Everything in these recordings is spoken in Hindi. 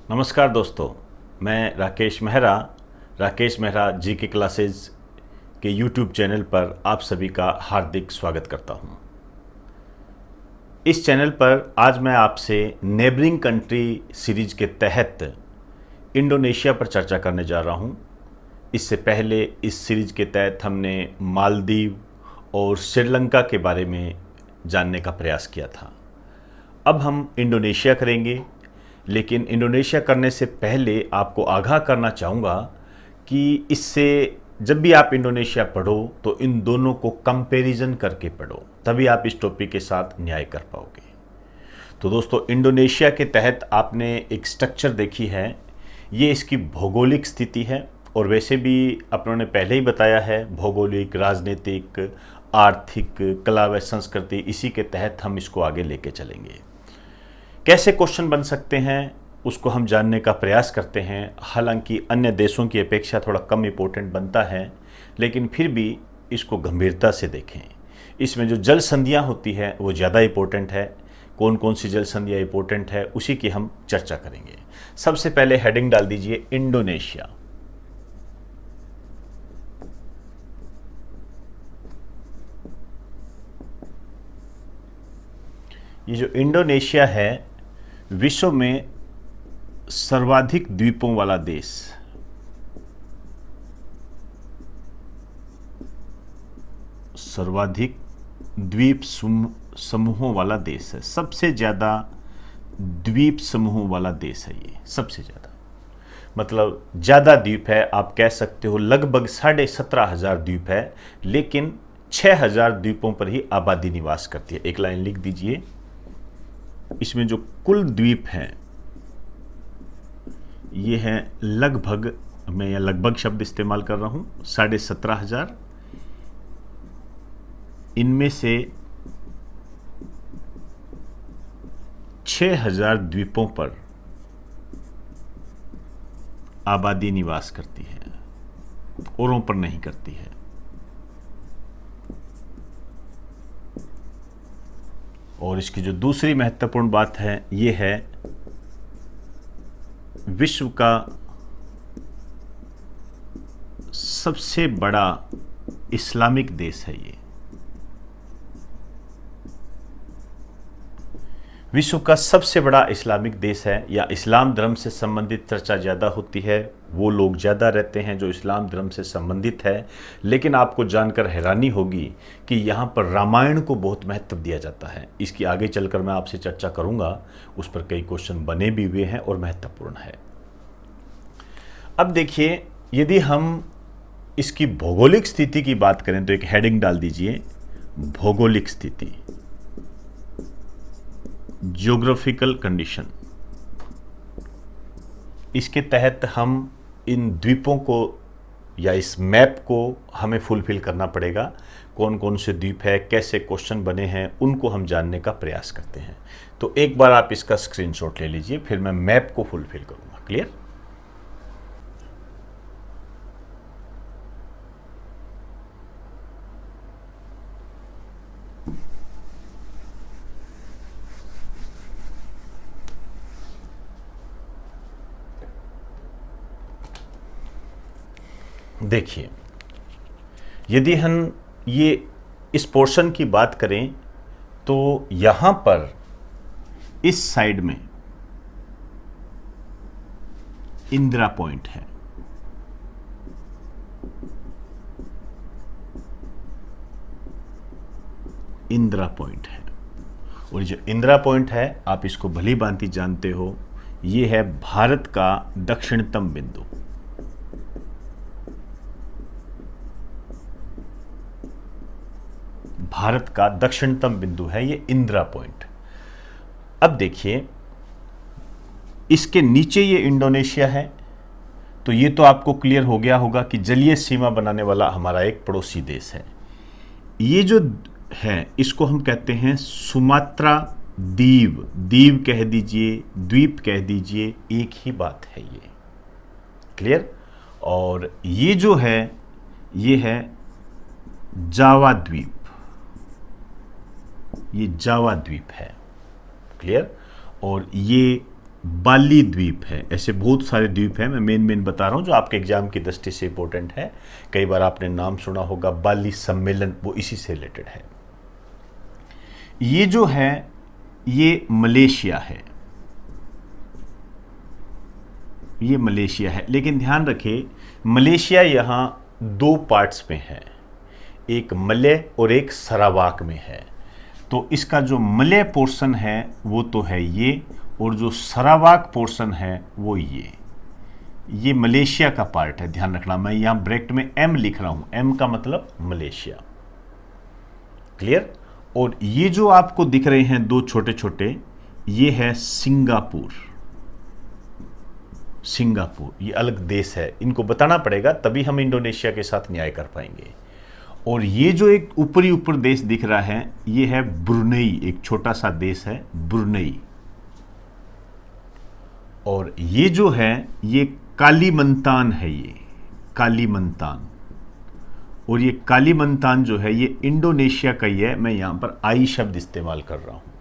नमस्कार दोस्तों, मैं राकेश मेहरा जी के क्लासेस के यूट्यूब चैनल पर आप सभी का हार्दिक स्वागत करता हूं। इस चैनल पर आज मैं आपसे नेबरिंग कंट्री सीरीज के तहत इंडोनेशिया पर चर्चा करने जा रहा हूं। इससे पहले इस सीरीज के तहत हमने मालदीव और श्रीलंका के बारे में जानने का प्रयास किया था। अब हम इंडोनेशिया करेंगे, लेकिन इंडोनेशिया करने से पहले आपको आगाह करना चाहूँगा कि इससे जब भी आप इंडोनेशिया पढ़ो तो इन दोनों को कंपैरिजन करके पढ़ो, तभी आप इस टॉपिक के साथ न्याय कर पाओगे। तो दोस्तों, इंडोनेशिया के तहत आपने एक स्ट्रक्चर देखी है, ये इसकी भौगोलिक स्थिति है। और वैसे भी अपनों ने पहले ही बताया है, भौगोलिक, राजनीतिक, आर्थिक, कला व संस्कृति, इसी के तहत हम इसको आगे लेके चलेंगे। कैसे क्वेश्चन बन सकते हैं उसको हम जानने का प्रयास करते हैं। हालांकि अन्य देशों की अपेक्षा थोड़ा कम इम्पोर्टेंट बनता है, लेकिन फिर भी इसको गंभीरता से देखें। इसमें जो जल संधियाँ होती है वो ज़्यादा इम्पोर्टेंट है। कौन कौन सी जल संधियाँ इम्पोर्टेंट है उसी की हम चर्चा करेंगे। सबसे पहले हेडिंग डाल दीजिए इंडोनेशिया। ये जो इंडोनेशिया है, विश्व में सर्वाधिक द्वीपों वाला देश, सर्वाधिक द्वीप समूहों वाला देश है। सबसे ज़्यादा द्वीप समूहों वाला देश है ये, सबसे ज़्यादा, मतलब ज़्यादा द्वीप है। आप कह सकते हो लगभग 17,500 द्वीप है, लेकिन 6,000 द्वीपों पर ही आबादी निवास करती है। एक लाइन लिख दीजिए, इसमें जो कुल द्वीप हैं ये हैं लगभग, मैं यह लगभग शब्द इस्तेमाल कर रहा हूं, 17,500। इनमें से 6,000 द्वीपों पर आबादी निवास करती है, औरों पर नहीं करती है। और इसकी जो दूसरी महत्वपूर्ण बात है ये है, विश्व का सबसे बड़ा इस्लामिक देश है ये। विश्व का सबसे बड़ा इस्लामिक देश है, या इस्लाम धर्म से संबंधित चर्चा ज़्यादा होती है, वो लोग ज़्यादा रहते हैं जो इस्लाम धर्म से संबंधित है। लेकिन आपको जानकर हैरानी होगी कि यहाँ पर रामायण को बहुत महत्व दिया जाता है। इसकी आगे चलकर मैं आपसे चर्चा करूँगा, उस पर कई क्वेश्चन बने भी हुए हैं और महत्वपूर्ण है। अब देखिए, यदि हम इसकी भौगोलिक स्थिति की बात करें तो एक हेडिंग डाल दीजिए, भौगोलिक स्थिति, ज्योग्राफिकल कंडीशन। इसके तहत हम इन द्वीपों को या इस मैप को हमें फुलफिल करना पड़ेगा। कौन कौन से द्वीप है, कैसे क्वेश्चन बने हैं, उनको हम जानने का प्रयास करते हैं। तो एक बार आप इसका स्क्रीनशॉट ले लीजिए, फिर मैं मैप को फुलफिल करूंगा। क्लियर? देखिए, यदि हम ये इस पोर्शन की बात करें तो यहां पर इस साइड में इंदिरा पॉइंट है। इंदिरा पॉइंट है, और जो इंदिरा पॉइंट है आप इसको भली भांति जानते हो, ये है भारत का दक्षिणतम बिंदु। भारत का दक्षिणतम बिंदु है ये इंदिरा पॉइंट। अब देखिए, इसके नीचे ये इंडोनेशिया है, तो ये तो आपको क्लियर हो गया होगा कि जलीय सीमा बनाने वाला हमारा एक पड़ोसी देश है। ये जो है इसको हम कहते हैं सुमात्रा द्वीप। द्वीप कह दीजिए, द्वीप कह दीजिए, एक ही बात है ये। क्लियर? और ये जो है ये है जावा द्वीप, ये जावा द्वीप है। क्लियर? और ये बाली द्वीप है। ऐसे बहुत सारे द्वीप हैं, मैं मेन बता रहा हूँ जो आपके एग्जाम की दृष्टि से इंपॉर्टेंट है। कई बार आपने नाम सुना होगा बाली सम्मेलन, वो इसी से रिलेटेड है। ये जो है ये मलेशिया है, ये मलेशिया है। लेकिन ध्यान रखें मलेशिया यहाँ दो पार्ट्स में है, एक मलय और एक सरावाक में है। तो इसका जो मलय पोर्शन है वो तो है ये, और जो सरावाक पोर्शन है वो ये मलेशिया का पार्ट है। ध्यान रखना, मैं यहाँ ब्रैकेट में एम लिख रहा हूँ, एम का मतलब मलेशिया। क्लियर। और ये जो आपको दिख रहे हैं दो छोटे छोटे, ये है सिंगापुर। सिंगापुर ये अलग देश है, इनको बताना पड़ेगा तभी हम इंडोनेशिया के साथ न्याय कर पाएंगे। और ये जो एक ऊपर देश दिख रहा है ये है ब्रुनेई, एक छोटा सा देश है ब्रुनेई। और ये जो है ये कालीमंतान है, ये कालीमंतान। और ये कालीमंतान जो है ये इंडोनेशिया का ही है, मैं यहां पर आई शब्द इस्तेमाल कर रहा हूं।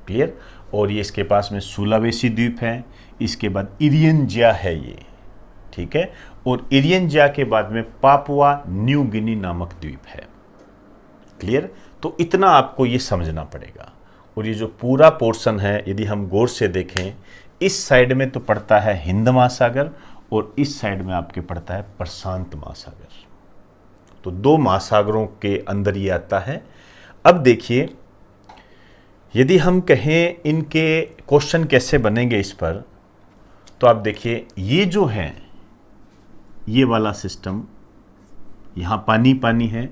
क्लियर। और ये इसके पास में सुलावेसी द्वीप है, इसके बाद इरियन ज्या है ये, ठीक है। और इरियन ज्या के बाद में पापुआ न्यू गिनी नामक द्वीप है। क्लियर। तो इतना आपको ये समझना पड़ेगा। और ये जो पूरा पोर्शन है यदि हम गौर से देखें, इस साइड में तो पड़ता है हिंद महासागर और इस साइड में आपके पड़ता है प्रशांत महासागर। तो दो महासागरों के अंदर ये आता है। अब देखिए यदि हम कहें इनके क्वेश्चन कैसे बनेंगे इस पर, तो आप देखिए ये जो है ये वाला सिस्टम, यहां पानी पानी है,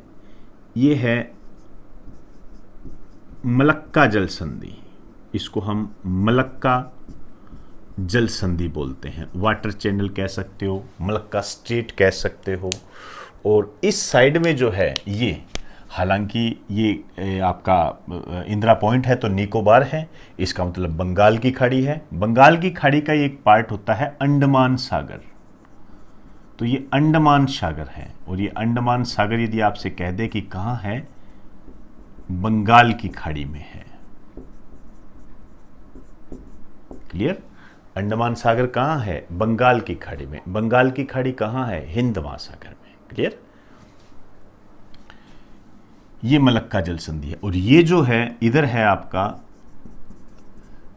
ये है मलक्का जल संधि, इसको हम मलक्का जल संधि बोलते हैं। वाटर चैनल कह सकते हो, मलक्का स्ट्रेट कह सकते हो। और इस साइड में जो है ये, हालांकि ये आपका इंदिरा पॉइंट है तो निकोबार है, इसका मतलब बंगाल की खाड़ी है। बंगाल की खाड़ी का एक पार्ट होता है अंडमान सागर, तो ये अंडमान सागर है। और ये अंडमान सागर यदि आपसे कह दे कि कहाँ है, बंगाल की खाड़ी में है। क्लियर। अंडमान सागर कहाँ है, बंगाल की खाड़ी में। बंगाल की खाड़ी कहाँ है, हिंद महासागर में। क्लियर। ये मलक्का जल संधि है। और ये जो है इधर है आपका,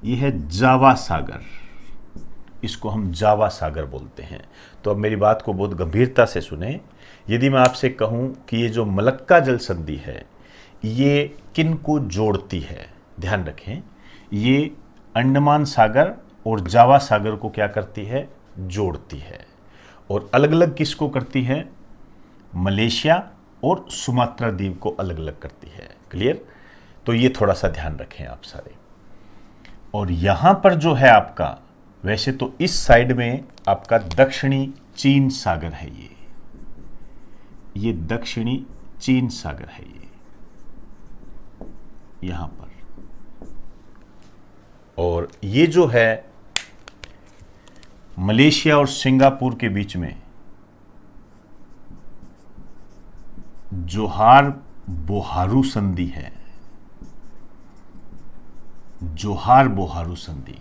ये है जावा सागर, इसको हम जावा सागर बोलते हैं। तो अब मेरी बात को बहुत गंभीरता से सुने। यदि मैं आपसे कहूं कि ये जो मलक्का जल संधि है ये किन को जोड़ती है, ध्यान रखें, ये अंडमान सागर और जावा सागर को क्या करती है, जोड़ती है। और अलग अलग किसको करती है, मलेशिया और सुमात्रा द्वीप को अलग अलग करती है। क्लियर। तो ये थोड़ा सा ध्यान रखें आप सारे। और यहां पर जो है आपका, वैसे तो इस साइड में आपका दक्षिणी चीन सागर है, ये दक्षिणी चीन सागर है, ये यहां पर। और ये जो है मलेशिया और सिंगापुर के बीच में जोहार बोहारू संधि है, जोहार बोहारू संधि।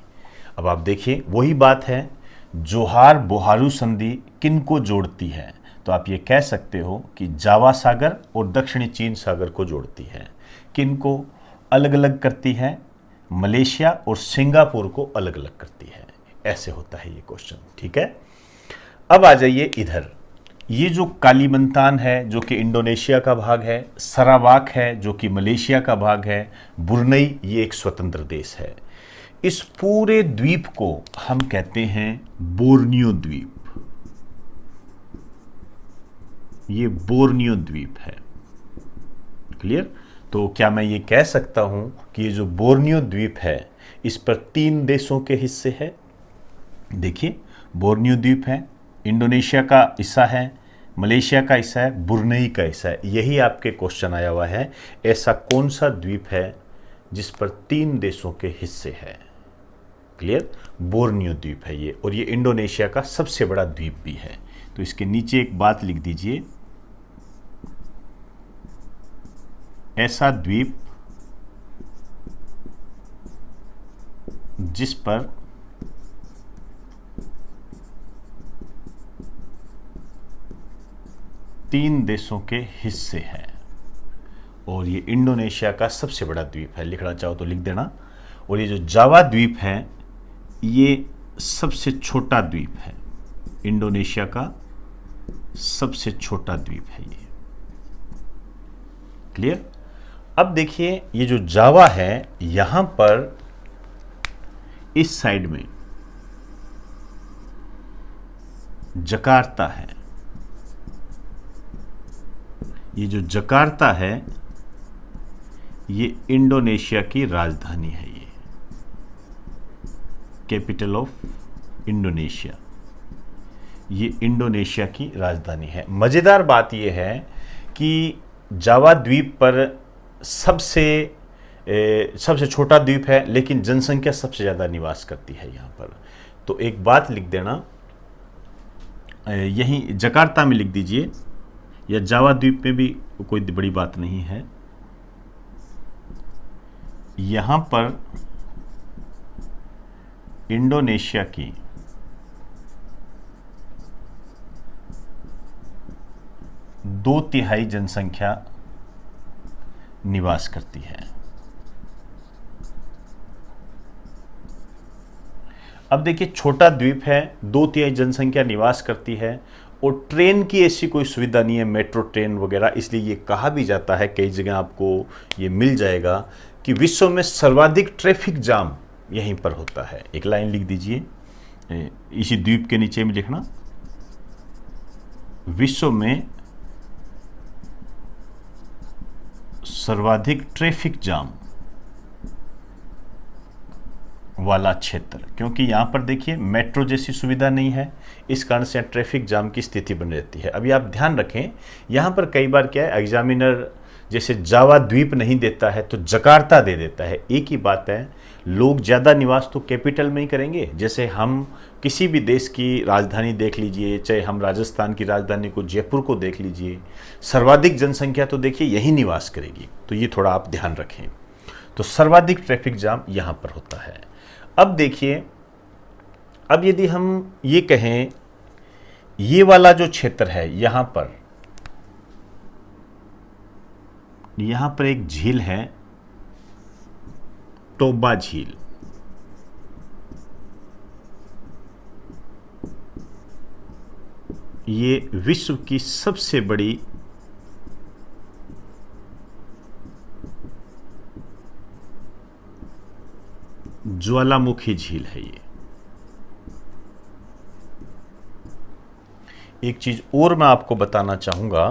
अब आप देखिए वही बात है, जोहार बोहारू संधि किन को जोड़ती है, तो आप ये कह सकते हो कि जावा सागर और दक्षिणी चीन सागर को जोड़ती है। किन को अलग अलग करती है, मलेशिया और सिंगापुर को अलग अलग करती है। ऐसे होता है ये क्वेश्चन, ठीक है। अब आ जाइए इधर, ये जो कालीमंतान है जो कि इंडोनेशिया का भाग है, सरावाक है जो कि मलेशिया का भाग है, ब्रुनेई ये एक स्वतंत्र देश है। इस पूरे द्वीप को हम कहते हैं बोर्नियो द्वीप, ये बोर्नियो द्वीप है। क्लियर। तो क्या मैं ये कह सकता हूं कि ये जो बोर्नियो द्वीप है इस पर 3 देशों के हिस्से है। देखिए बोर्नियो द्वीप है, इंडोनेशिया का हिस्सा है, मलेशिया का हिस्सा है, ब्रुनेई का हिस्सा है। यही आपके क्वेश्चन आया हुआ है, ऐसा कौन सा द्वीप है जिस पर 3 देशों के हिस्से है। क्लियर। बोर्नियो द्वीप है ये, और ये इंडोनेशिया का सबसे बड़ा द्वीप भी है। तो इसके नीचे एक बात लिख दीजिए, ऐसा द्वीप जिस पर 3 देशों के हिस्से हैं और ये इंडोनेशिया का सबसे बड़ा द्वीप है। लिखना चाहो तो लिख देना। और ये जो जावा द्वीप है ये सबसे छोटा द्वीप है, इंडोनेशिया का सबसे छोटा द्वीप है ये। क्लियर? अब देखिए ये जो जावा है यहां पर इस साइड में जकार्ता है। ये जो जकार्ता है ये इंडोनेशिया की राजधानी है, ये कैपिटल ऑफ इंडोनेशिया, ये इंडोनेशिया की राजधानी है। मज़ेदार बात ये है कि जावा द्वीप पर सबसे छोटा द्वीप है लेकिन जनसंख्या सबसे ज़्यादा निवास करती है यहाँ पर। तो एक बात लिख देना, यहीं जकार्ता में लिख दीजिए, या जावा द्वीप में भी कोई बड़ी बात नहीं है। यहाँ पर इंडोनेशिया की 2/3 जनसंख्या निवास करती है। अब देखिए छोटा द्वीप है, 2/3 जनसंख्या निवास करती है और ट्रेन की ऐसी कोई सुविधा नहीं है, मेट्रो ट्रेन वगैरह, इसलिए ये कहा भी जाता है, कई जगह आपको ये मिल जाएगा कि विश्व में सर्वाधिक ट्रैफिक जाम यहीं पर होता है। एक लाइन लिख दीजिए इसी द्वीप के नीचे में लिखना, विश्व में सर्वाधिक ट्रैफिक जाम वाला क्षेत्र, क्योंकि यहाँ पर देखिए मेट्रो जैसी सुविधा नहीं है, इस कारण से ट्रैफिक जाम की स्थिति बनी रहती है। अभी आप ध्यान रखें, यहाँ पर कई बार क्या है, एग्जामिनर जैसे जावा द्वीप नहीं देता है तो जकार्ता दे देता है। एक ही बात है, लोग ज़्यादा निवास तो कैपिटल में ही करेंगे। जैसे हम किसी भी देश की राजधानी देख लीजिए, चाहे हम राजस्थान की राजधानी को जयपुर को देख लीजिए, सर्वाधिक जनसंख्या तो देखिए यही निवास करेगी। तो ये थोड़ा आप ध्यान रखें। तो सर्वाधिक ट्रैफिक जाम यहाँ पर होता है। अब देखिए, अब यदि हम ये कहें ये वाला जो क्षेत्र है यहाँ पर एक झील है, टोबा झील। ये विश्व की सबसे बड़ी ज्वालामुखी झील है ये। एक चीज और मैं आपको बताना चाहूंगा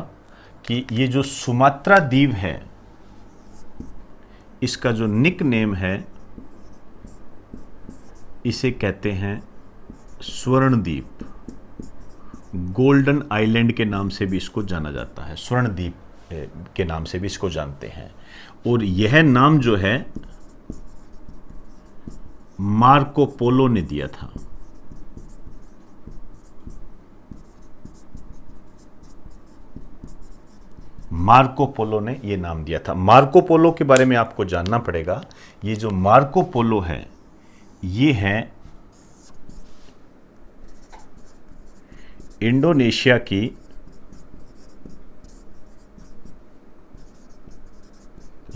कि ये जो सुमात्रा द्वीप है इसका जो निक नेम है इसे कहते हैं स्वर्ण द्वीप, गोल्डन आइलैंड के नाम से भी इसको जाना जाता है, स्वर्ण द्वीप के नाम से भी इसको जानते हैं। और यह नाम जो है मार्को पोलो ने दिया था। मार्को पोलो ने यह नाम दिया था। मार्को पोलो के बारे में आपको जानना पड़ेगा। ये जो मार्को पोलो है ये है इंडोनेशिया की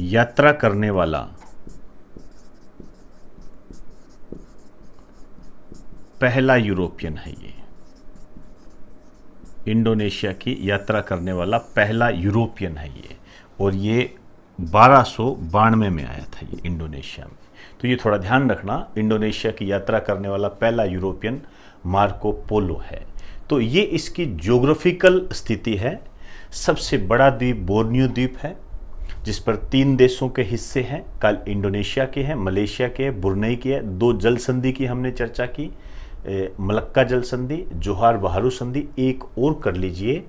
यात्रा करने वाला पहला यूरोपियन है। ये इंडोनेशिया की यात्रा करने वाला पहला यूरोपियन है ये, और ये 1292 में आया था ये इंडोनेशिया में। तो ये थोड़ा ध्यान रखना, इंडोनेशिया की यात्रा करने वाला पहला यूरोपियन मार्को पोलो है। तो ये इसकी ज्योग्राफिकल स्थिति है। सबसे बड़ा द्वीप बोर्नियो द्वीप है जिस पर 3 देशों के हिस्से हैं, कल इंडोनेशिया के हैं, मलेशिया के, ब्रुनेई के है। 2 जल संधि की हमने चर्चा की, मलक्का जल संधि, जोहार बाहरू संधि। एक और कर लीजिए,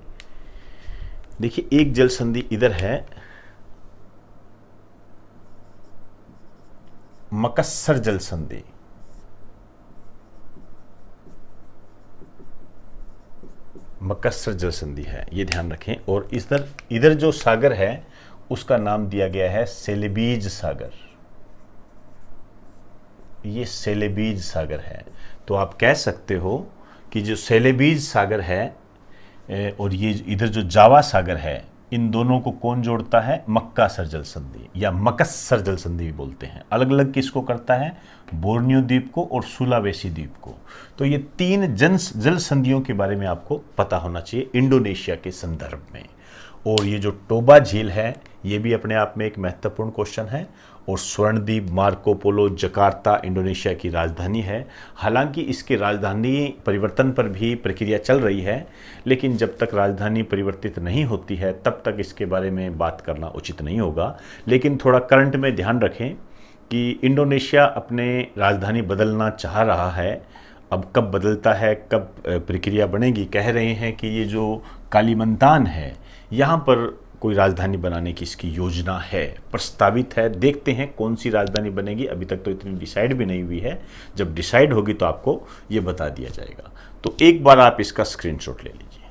देखिए एक जल संधि इधर है, मकस्सर जल संधि। मकस्सर जल संधि है, ये ध्यान रखें। और इधर जो सागर है उसका नाम दिया गया है सेलेबीज सागर। ये सेलेबीज सागर है। तो आप कह सकते हो कि जो सेलेबीज सागर है और ये इधर जो जावा सागर है, इन दोनों को कौन जोड़ता है? मक्कासर जल संधि या मकस्सर जल संधि भी बोलते हैं। अलग अलग किसको करता है? बोर्नियो द्वीप को और सुलावेसी द्वीप को। तो ये 3 जल संधियों के बारे में आपको पता होना चाहिए इंडोनेशिया के संदर्भ में। और ये जो टोबा झील है, ये भी अपने आप में एक महत्वपूर्ण क्वेश्चन है। और Swarnadweep, Marco Polo, Jakarta Indonesia की राजधानी है। हालांकि इसके राजधानी परिवर्तन पर भी प्रक्रिया चल रही है, लेकिन जब तक राजधानी परिवर्तित नहीं होती है तब तक इसके बारे में बात करना उचित नहीं होगा। लेकिन थोड़ा करंट में ध्यान रखें कि इंडोनेशिया अपने राजधानी बदलना चाह रहा है। अब कब बदलता है, कब प्रक्रिया बनेगी, कह रहे हैं कि ये जो कालीमंतान है यहाँ पर कोई राजधानी बनाने की इसकी योजना है, प्रस्तावित है। देखते हैं कौन सी राजधानी बनेगी, अभी तक तो इतनी डिसाइड भी नहीं हुई है। जब डिसाइड होगी तो आपको ये बता दिया जाएगा। तो एक बार आप इसका स्क्रीनशॉट ले लीजिए।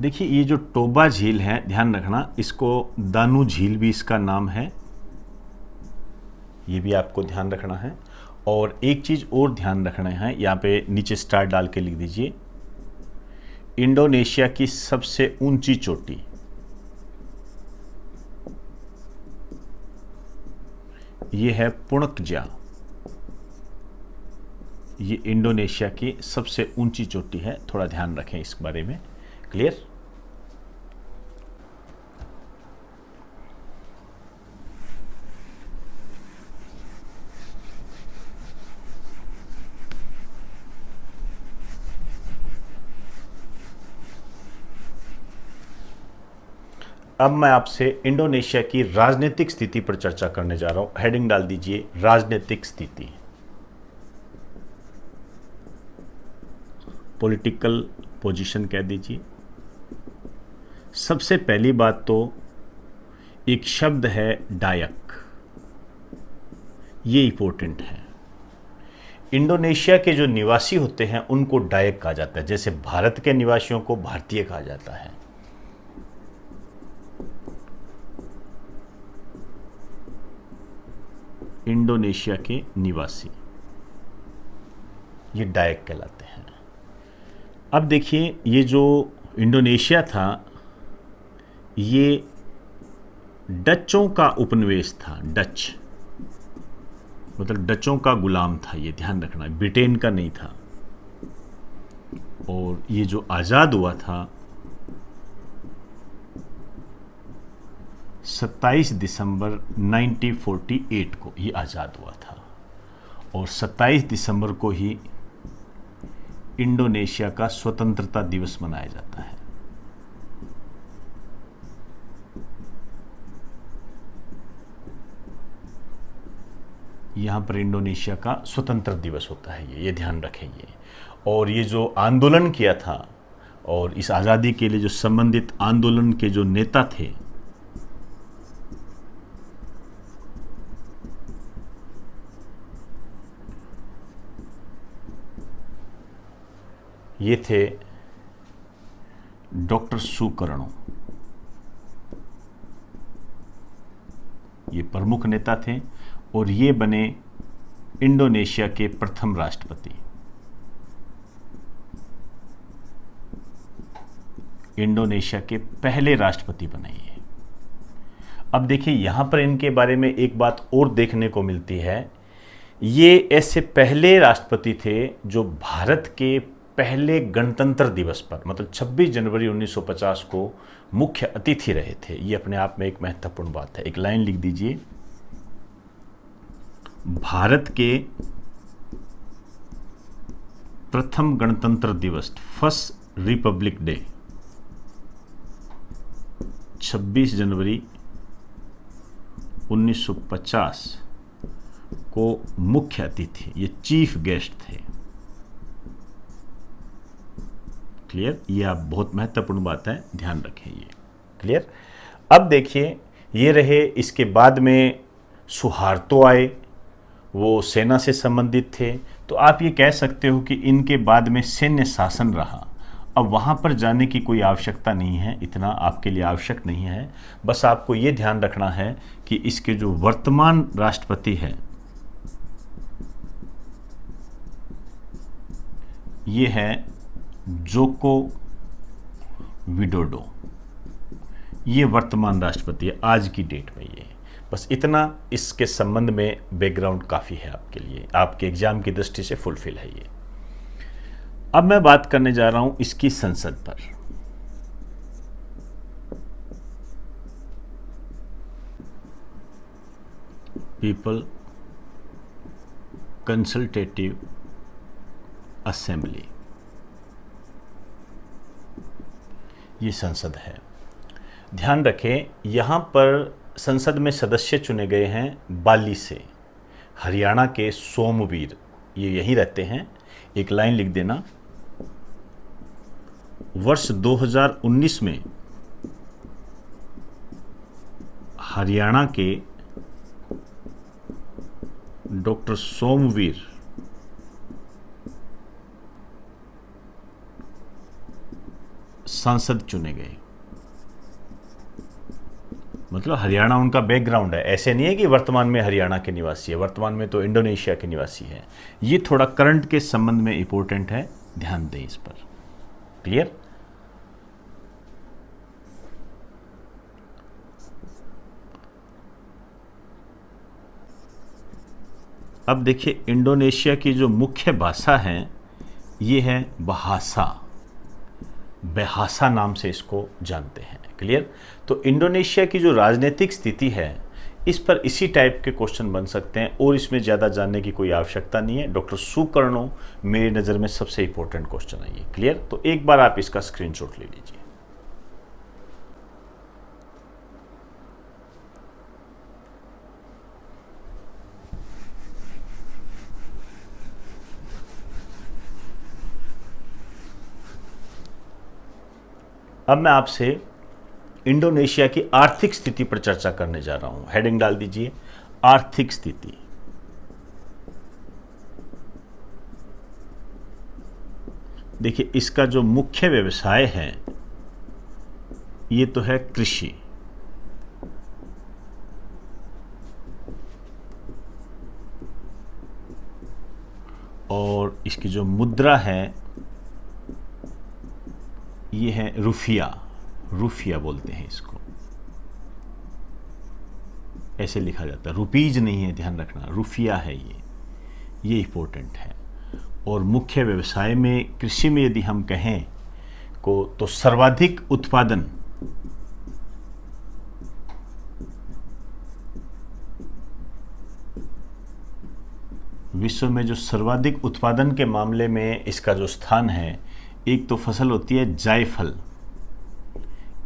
देखिए ये जो टोबा झील है, ध्यान रखना, इसको दानू झील भी इसका नाम है, ये भी आपको ध्यान रखना है। और एक चीज़ और ध्यान रखना है, यहाँ पे नीचे स्टार डाल के लिख दीजिए, इंडोनेशिया की सबसे ऊंची चोटी ये है पुणकजा। ये इंडोनेशिया की सबसे ऊंची चोटी है, थोड़ा ध्यान रखें इस बारे में। क्लियर? अब मैं आपसे इंडोनेशिया की राजनीतिक स्थिति पर चर्चा करने जा रहा हूं। हेडिंग डाल दीजिए, राजनीतिक स्थिति, पॉलिटिकल पोजीशन कह दीजिए। सबसे पहली बात तो एक शब्द है डायक, ये इंपॉर्टेंट है। इंडोनेशिया के जो निवासी होते हैं उनको डायक कहा जाता है, जैसे भारत के निवासियों को भारतीय कहा जाता है। इंडोनेशिया के निवासी ये डायक कहलाते हैं। अब देखिए ये जो इंडोनेशिया था ये डचों का उपनिवेश था। डच मतलब डचों का गुलाम था, ये ध्यान रखना, ब्रिटेन का नहीं था। और ये जो आज़ाद हुआ था 27 दिसंबर 1948 को ये आज़ाद हुआ था। और 27 दिसंबर को ही इंडोनेशिया का स्वतंत्रता दिवस मनाया जाता है। यहाँ पर इंडोनेशिया का स्वतंत्र दिवस होता है, ये ध्यान रखें ये। और ये जो आंदोलन किया था और इस आज़ादी के लिए जो संबंधित आंदोलन के जो नेता थे, ये थे डॉक्टर सुकर्णो, ये प्रमुख नेता थे और ये बने इंडोनेशिया के प्रथम राष्ट्रपति। इंडोनेशिया के पहले राष्ट्रपति बने ये। अब देखिए यहां पर इनके बारे में एक बात और देखने को मिलती है, ये ऐसे पहले राष्ट्रपति थे जो भारत के पहले गणतंत्र दिवस पर मतलब 26 जनवरी 1950 को मुख्य अतिथि रहे थे। ये अपने आप में एक महत्वपूर्ण बात है। एक लाइन लिख दीजिए, भारत के प्रथम गणतंत्र दिवस, फर्स्ट रिपब्लिक डे, 26 जनवरी 1950 को मुख्य अतिथि, ये चीफ गेस्ट थे। क्लियर? ये आप बहुत महत्वपूर्ण बात है, ध्यान रखें ये। क्लियर? अब देखिए ये रहे, इसके बाद में सुहार्तो आए, वो सेना से संबंधित थे। तो आप ये कह सकते हो कि इनके बाद में सैन्य शासन रहा अब वहाँ पर जाने की कोई आवश्यकता नहीं है, इतना आपके लिए आवश्यक नहीं है। बस आपको ये ध्यान रखना है कि इसके जो वर्तमान राष्ट्रपति हैं ये है जोको विडोडो, ये वर्तमान राष्ट्रपति है आज की डेट में। ये बस इतना इसके संबंध में बैकग्राउंड काफ़ी है आपके लिए, आपके एग्जाम की दृष्टि से फुलफिल है ये। अब मैं बात करने जा रहा हूं इसकी संसद पर। पीपल कंसल्टेटिव असेंबली, ये संसद है। ध्यान रखें यहां पर संसद में सदस्य चुने गए हैं बाली से, हरियाणा के सोमवीर, ये यहीं रहते हैं। एक लाइन लिख देना, वर्ष 2019 में हरियाणा के डॉक्टर सोमवीर सांसद चुने गए। मतलब हरियाणा उनका बैकग्राउंड है, ऐसे नहीं है कि वर्तमान में हरियाणा के निवासी है, वर्तमान में तो इंडोनेशिया के निवासी है। ये थोड़ा करंट के संबंध में इंपॉर्टेंट है, ध्यान दें इस पर। क्लियर? अब देखिए इंडोनेशिया की जो मुख्य भाषा है ये है बहासा, बहासा नाम से इसको जानते हैं। क्लियर? तो इंडोनेशिया की जो राजनीतिक स्थिति है इस पर इसी टाइप के क्वेश्चन बन सकते हैं और इसमें ज़्यादा जानने की कोई आवश्यकता नहीं है। डॉक्टर सुकर्णो मेरी नज़र में सबसे इंपॉर्टेंट क्वेश्चन है ये। क्लियर? तो एक बार आप इसका स्क्रीनशॉट ले लीजिए। अब मैं आपसे इंडोनेशिया की आर्थिक स्थिति पर चर्चा करने जा रहा हूं। हेडिंग डाल दीजिए, आर्थिक स्थिति। देखिए इसका जो मुख्य व्यवसाय है ये तो है कृषि, और इसकी जो मुद्रा है ये है रुफिया, रुफिया बोलते हैं इसको, ऐसे लिखा जाता है, रुपीज नहीं है, ध्यान रखना, रुफिया है ये इंपॉर्टेंट है। और मुख्य व्यवसाय में कृषि में यदि हम कहें को तो सर्वाधिक उत्पादन विश्व में जो सर्वाधिक उत्पादन के मामले में इसका जो स्थान है, एक तो फसल होती है जायफल,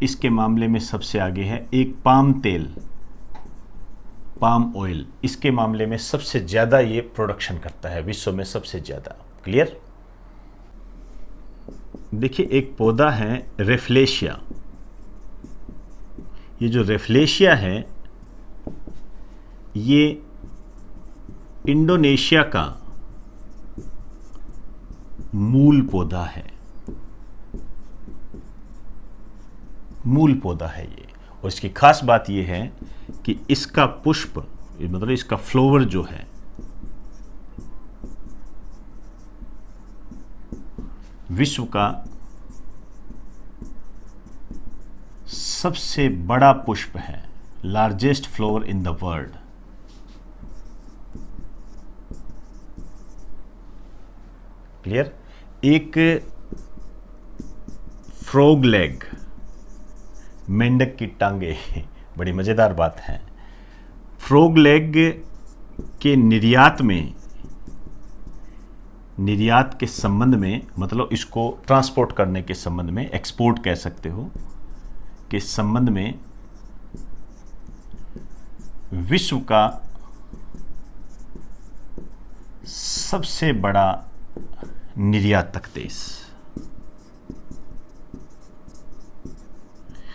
इसके मामले में सबसे आगे है। एक पाम तेल, पाम ऑयल, इसके मामले में सबसे ज़्यादा ये प्रोडक्शन करता है, विश्व में सबसे ज़्यादा। क्लियर? देखिए एक पौधा है रेफ्लेशिया, ये जो रेफ्लेशिया है ये इंडोनेशिया का मूल पौधा है, मूल पौधा है ये। और इसकी खास बात ये है कि इसका पुष्प, मतलब इसका फ्लावर जो है विश्व का सबसे बड़ा पुष्प है, largest flower in the world. Clear? एक फ्रॉग लेग, मेंढक की टांगे, बड़ी मज़ेदार बात है। फ्रॉग लेग के निर्यात में, निर्यात के संबंध में, मतलब इसको ट्रांसपोर्ट करने के संबंध में, एक्सपोर्ट कह सकते हो, के संबंध में विश्व का सबसे बड़ा निर्यातक देश।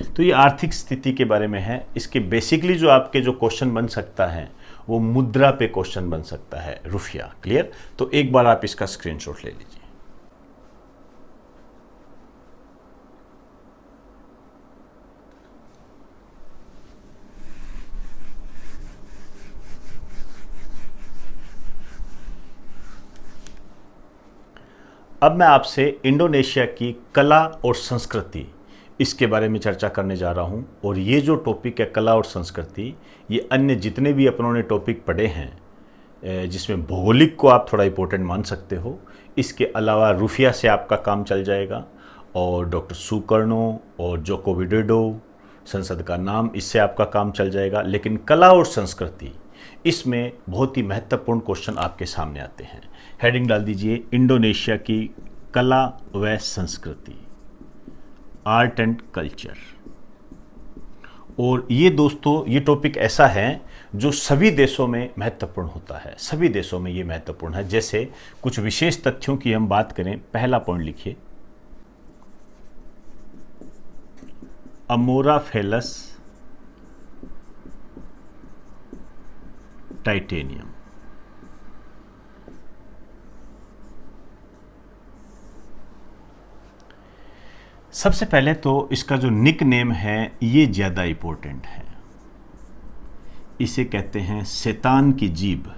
तो ये आर्थिक स्थिति के बारे में है। इसके बेसिकली जो आपके जो क्वेश्चन बन सकता है वो मुद्रा पे क्वेश्चन बन सकता है, रुपया। क्लियर? तो एक बार आप इसका स्क्रीनशॉट ले लीजिए। अब मैं आपसे इंडोनेशिया की कला और संस्कृति इसके बारे में चर्चा करने जा रहा हूँ। और ये जो टॉपिक है कला और संस्कृति, ये अन्य जितने भी अपनों ने टॉपिक पढ़े हैं जिसमें भौगोलिक को आप थोड़ा इम्पोर्टेंट मान सकते हो, इसके अलावा रूफिया से आपका काम चल जाएगा, और डॉक्टर सुकर्णो और जोको विडोडो, संसद का नाम, इससे आपका काम चल जाएगा। लेकिन कला और संस्कृति, इसमें बहुत ही महत्वपूर्ण क्वेश्चन आपके सामने आते हैं। हेडिंग डाल दीजिए, इंडोनेशिया की कला व संस्कृति, आर्ट एंड कल्चर। और ये दोस्तों, ये टॉपिक ऐसा है जो सभी देशों में महत्वपूर्ण होता है, सभी देशों में ये महत्वपूर्ण है। जैसे कुछ विशेष तथ्यों की हम बात करें, पहला पॉइंट लिखिए, अमोराफेलस टाइटेनियम। सबसे पहले तो इसका जो निक नेम है ये ज़्यादा इम्पोर्टेंट है। इसे कहते हैं शैतान की जीभ।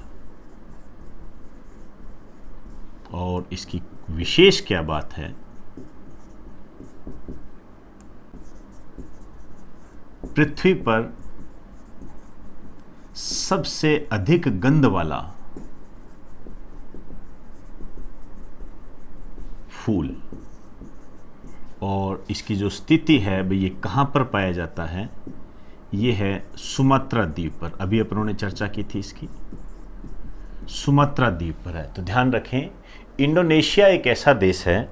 और इसकी विशेष क्या बात है, पृथ्वी पर सबसे अधिक गंध वाला फूल, और इसकी जो स्थिति है भाई ये कहाँ पर पाया जाता है, ये है सुमात्रा द्वीप पर। अभी अपनों ने चर्चा की थी इसकी, सुमात्रा द्वीप पर है। तो ध्यान रखें, इंडोनेशिया एक ऐसा देश है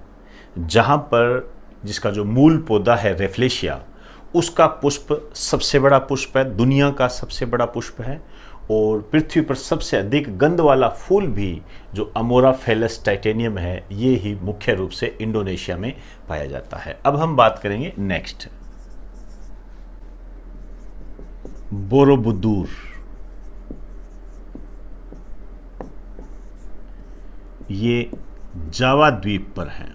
जहाँ पर जिसका जो मूल पौधा है रेफ्लेशिया, उसका पुष्प सबसे बड़ा पुष्प है, दुनिया का सबसे बड़ा पुष्प है। और पृथ्वी पर सबसे अधिक गंध वाला फूल भी जो अमोराफेलस टाइटेनियम है, ये ही मुख्य रूप से इंडोनेशिया में पाया जाता है। अब हम बात करेंगे नेक्स्ट, बोरोबुदुर। ये जावा द्वीप पर है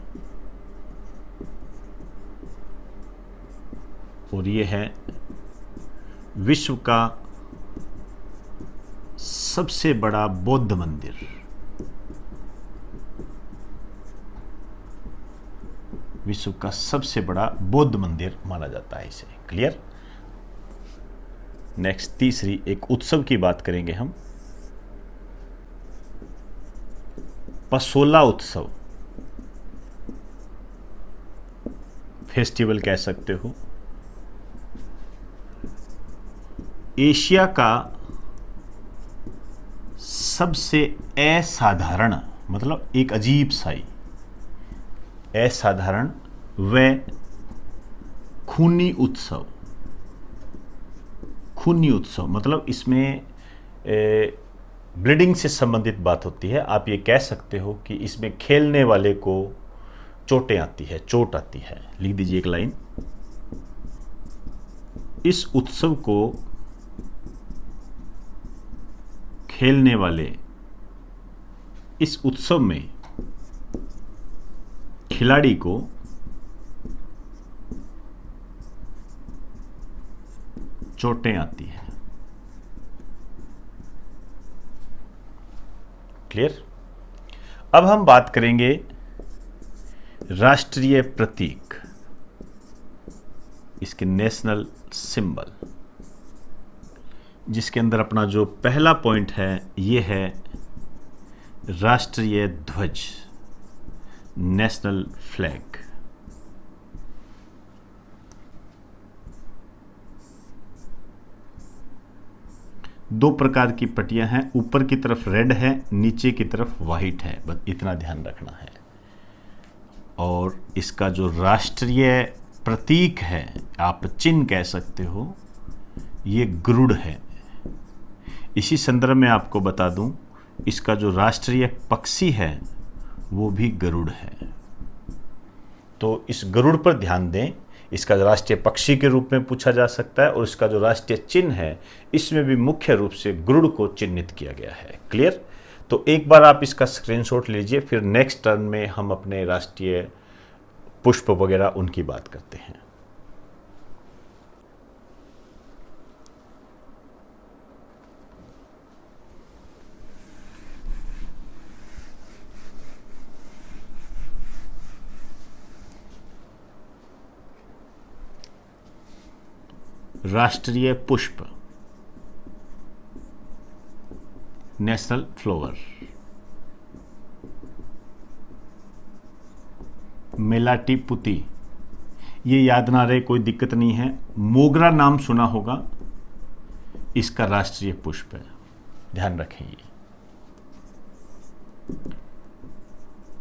और ये है विश्व का सबसे बड़ा बौद्ध मंदिर। विश्व का सबसे बड़ा बौद्ध मंदिर माना जाता है इसे। क्लियर? नेक्स्ट, तीसरी एक उत्सव की बात करेंगे हम, पसोला उत्सव, फेस्टिवल कह सकते हो। एशिया का सबसे असाधारण, मतलब एक अजीब सा ही असाधारण व खूनी उत्सव। खूनी उत्सव मतलब इसमें ब्लीडिंग से संबंधित बात होती है। आप ये कह सकते हो कि इसमें खेलने वाले को चोटें आती है, चोट आती है। लिख दीजिए एक लाइन, इस उत्सव को खेलने वाले, इस उत्सव में खिलाड़ी को चोटें आती है। क्लियर? अब हम बात करेंगे राष्ट्रीय प्रतीक, इसके नेशनल सिंबल, जिसके अंदर अपना जो पहला पॉइंट है ये है राष्ट्रीय ध्वज, नेशनल फ्लैग। दो प्रकार की पट्टियां हैं, ऊपर की तरफ रेड है, नीचे की तरफ वाइट है, बस इतना ध्यान रखना है। और इसका जो राष्ट्रीय प्रतीक है, आप चिन्ह कह सकते हो, ये गरुड़ है। इसी संदर्भ में आपको बता दूं, इसका जो राष्ट्रीय पक्षी है वो भी गरुड़ है। तो इस गरुड़ पर ध्यान दें, इसका राष्ट्रीय पक्षी के रूप में पूछा जा सकता है, और इसका जो राष्ट्रीय चिन्ह है इसमें भी मुख्य रूप से गरुड़ को चिन्हित किया गया है। क्लियर? तो एक बार आप इसका स्क्रीनशॉट लीजिए, फिर नेक्स्ट टर्न में हम अपने राष्ट्रीय पुष्प वगैरह उनकी बात करते हैं। राष्ट्रीय पुष्प, नेशनल फ्लावर। मेलाटीपुती, ये याद ना रहे कोई दिक्कत नहीं है। मोगरा नाम सुना होगा, इसका राष्ट्रीय पुष्प है, ध्यान रखें। ये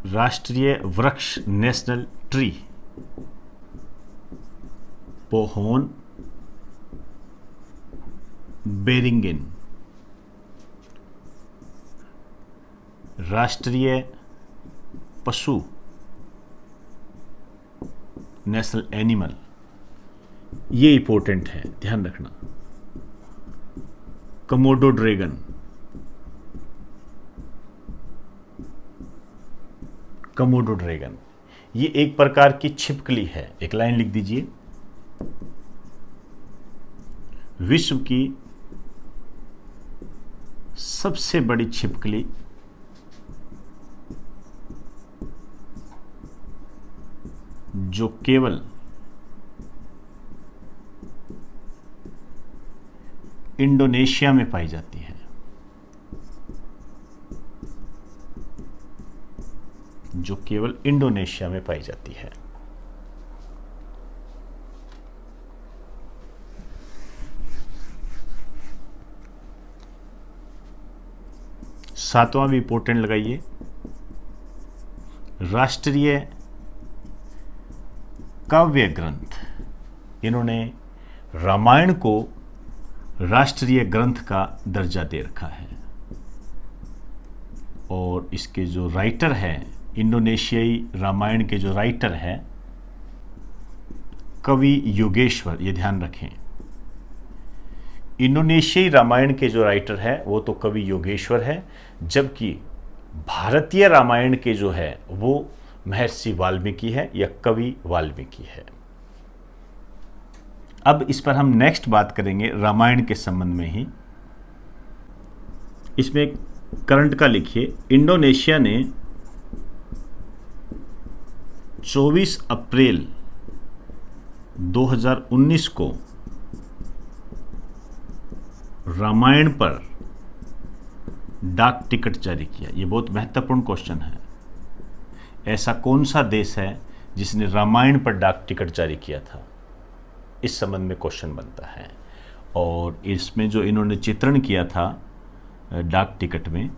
राष्ट्रीय वृक्ष, नेशनल ट्री, पोहोन बेरिंगिन। राष्ट्रीय पशु, नेशनल एनिमल, ये इंपॉर्टेंट है, ध्यान रखना। कमोडो ड्रैगन, कमोडो ड्रैगन ये एक प्रकार की छिपकली है। एक लाइन लिख दीजिए, विश्व की सबसे बड़ी छिपकली जो केवल इंडोनेशिया में पाई जाती है, जो केवल इंडोनेशिया में पाई जाती है। सातवां भी इंपॉर्टेंट लगाइए, राष्ट्रीय काव्य ग्रंथ। इन्होंने रामायण को राष्ट्रीय ग्रंथ का दर्जा दे रखा है और इसके जो राइटर हैं, इंडोनेशियाई रामायण के जो राइटर हैं, कवि योगेश्वर, ये ध्यान रखें। इंडोनेशियाई रामायण के जो राइटर है वो तो कवि योगेश्वर है, जबकि भारतीय रामायण के जो है वो महर्षि वाल्मीकि है या कवि वाल्मीकि है। अब इस पर हम नेक्स्ट बात करेंगे रामायण के संबंध में ही। इसमें करंट का लिखिए, इंडोनेशिया ने 24 अप्रैल 2019 को रामायण पर डाक टिकट जारी किया। ये बहुत महत्वपूर्ण क्वेश्चन है। ऐसा कौन सा देश है जिसने रामायण पर डाक टिकट जारी किया था, इस संबंध में क्वेश्चन बनता है। और इसमें जो इन्होंने चित्रण किया था डाक टिकट में,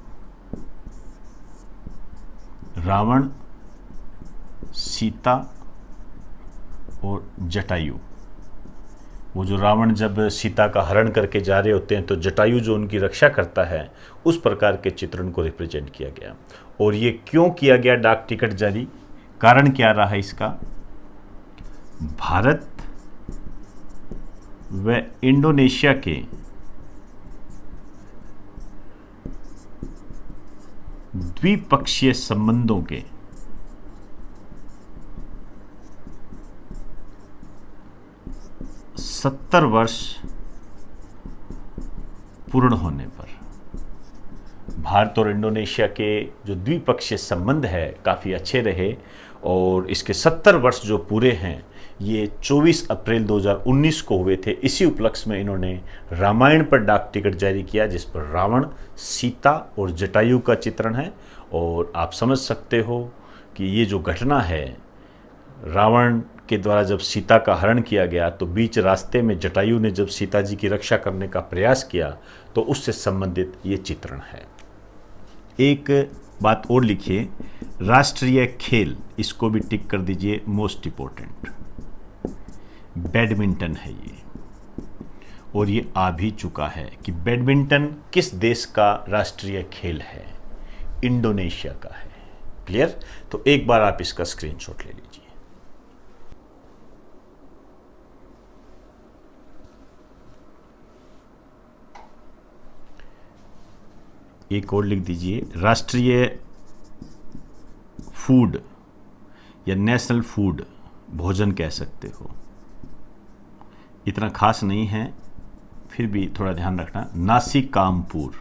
रावण, सीता और जटायु। वो जो रावण जब सीता का हरण करके जा रहे होते हैं तो जटायु जो उनकी रक्षा करता है, उस प्रकार के चित्रण को रिप्रेजेंट किया गया। और ये क्यों किया गया डाक टिकट जारी, कारण क्या रहा इसका? भारत व इंडोनेशिया के द्विपक्षीय संबंधों के 70 वर्ष पूर्ण होने पर भारत और इंडोनेशिया के जो द्विपक्षीय संबंध है काफ़ी अच्छे रहे, और इसके 70 वर्ष जो पूरे हैं ये 24 अप्रैल 2019 को हुए थे। इसी उपलक्ष्य में इन्होंने रामायण पर डाक टिकट जारी किया, जिस पर रावण, सीता और जटायु का चित्रण है। और आप समझ सकते हो कि ये जो घटना है, रावण के द्वारा जब सीता का हरण किया गया तो बीच रास्ते में जटायु ने जब सीता जी की रक्षा करने का प्रयास किया, तो उससे संबंधित ये चित्रण है। एक बात और लिखिए, राष्ट्रीय खेल, इसको भी टिक कर दीजिए, मोस्ट इंपॉर्टेंट। बैडमिंटन है ये, और ये आ भी चुका है कि बैडमिंटन किस देश का राष्ट्रीय खेल है? इंडोनेशिया का है। क्लियर? तो एक बार आप इसका स्क्रीनशॉट ले लीजिए। एक और लिख दीजिए, राष्ट्रीय फूड या नेशनल फूड, भोजन कह सकते हो। इतना खास नहीं है, फिर भी थोड़ा ध्यान रखना। नासी कामपूर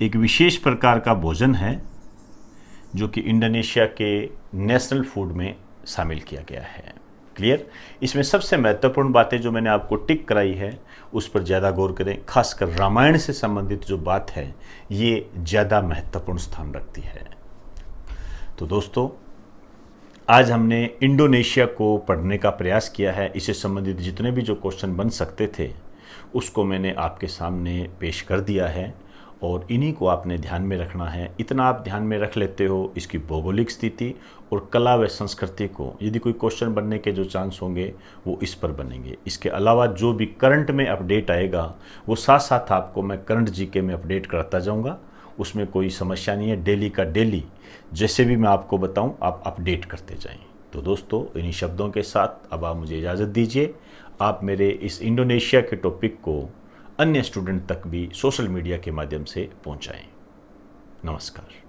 एक विशेष प्रकार का भोजन है जो कि इंडोनेशिया के नेशनल फूड में शामिल किया गया है। क्लियर। इसमें सबसे महत्वपूर्ण बातें जो मैंने आपको टिक कराई है उस पर ज़्यादा गौर करें। खासकर रामायण से संबंधित जो बात है ये ज़्यादा महत्वपूर्ण स्थान रखती है। तो दोस्तों, आज हमने इंडोनेशिया को पढ़ने का प्रयास किया है। इससे संबंधित जितने भी जो क्वेश्चन बन सकते थे उसको मैंने आपके सामने पेश कर दिया है और इन्हीं को आपने ध्यान में रखना है। इतना आप ध्यान में रख लेते हो, इसकी भौगोलिक स्थिति और कला व संस्कृति को, यदि कोई क्वेश्चन बनने के जो चांस होंगे वो इस पर बनेंगे। इसके अलावा जो भी करंट में अपडेट आएगा वो साथ साथ आपको मैं करंट जीके में अपडेट करता जाऊँगा। उसमें कोई समस्या नहीं है। डेली का डेली जैसे भी मैं आपको बताऊं आप अपडेट करते जाएं। तो दोस्तों, इन्हीं शब्दों के साथ अब आप मुझे इजाज़त दीजिए। आप मेरे इस इंडोनेशिया के टॉपिक को अन्य स्टूडेंट तक भी सोशल मीडिया के माध्यम से पहुंचाएं। नमस्कार।